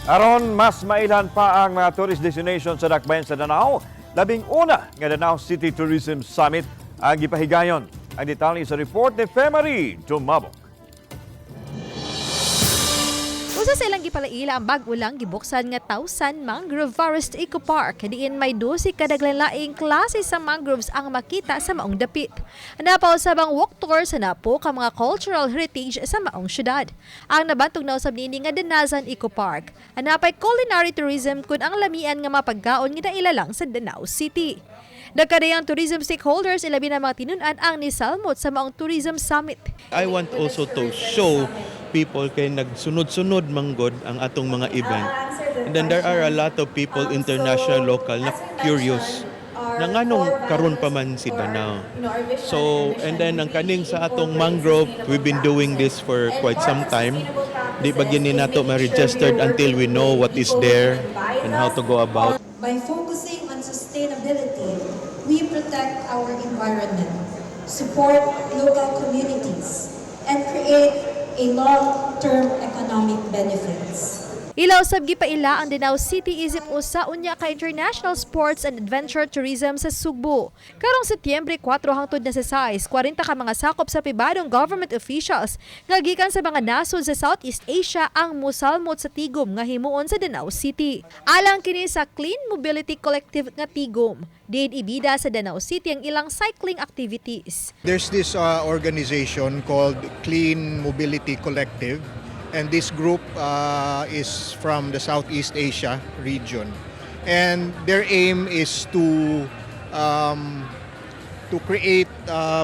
Aron, mas mailhan pa ang mga tourist destination sa dakbayan sa Danao. Labing una nga Danao City Tourism Summit ang gipahigayon. Ang detalye sa report ni Femari Dumabok. Usa sa ilang gipalaila ang bag-ulang gibuksan nga Tausan Mangrove Forest Eco Park. Diin may 12 kadaglaing klase sa mangroves ang makita sa maong dapit. Napausabang walk tour sa napo ka mga cultural heritage sa maong syudad. Ang nabantog na usab niini nga Danazan Eco Park. Anapay culinary tourism kun ang lamian nga mapagkaon nga nailalang sa Danao City. Nagkarayang tourism stakeholders ilabi na mga tinun-an ang nisalmot sa maong tourism summit. I want also to show people kay nagsunod-sunod manggod ang atong mga event. And then there are a lot of people, international, local, na curious na nganong karon pa man si Danao. So, and then ang kaning sa atong mangrove, we've been doing this for quite some time. Di ba gini nato ma-registered until we know what is there and how to go about. By focusing on sustainability, we protect our environment, support local communities, and create a long-term economic benefits. Ilaw sab gipaila ang Danao City isip usa unya ka international sports and adventure tourism sa Sugbo. Karong September 4 hangtod na sa 6, 40 ka mga sakup sa pribadong government officials nga gikan sa mga nasud sa Southeast Asia ang mosalmot sa tigum nga himuon sa Danao City. Alang kini sa Clean Mobility Collective nga tigum, diin ibida sa Danao City ang ilang cycling activities. There's this organization called Clean Mobility Collective, and this group is from the Southeast Asia region, and their aim is to create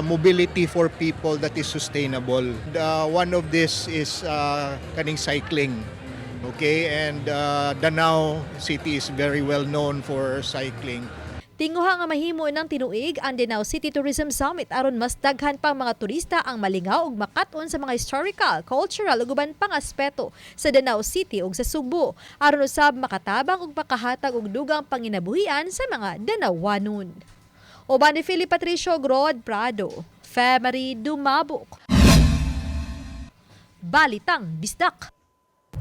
mobility for people that is sustainable. One of this is kaning cycling, okay, and Danao City is very well known for cycling. Tinguhang nga mahimo ng tinuig ang Danao City Tourism Summit aron mas daghan pang mga turista ang malingaw ug makat-on sa mga historical, cultural ug uban pang aspeto sa Danao City ug sa Sugbo aron usab makatabang ug makahatag og dugang panginabuhian sa mga Danawanon. Oban ni Philip Patricio Grod Prado, Femari Dumabok. Balitang Bisdak.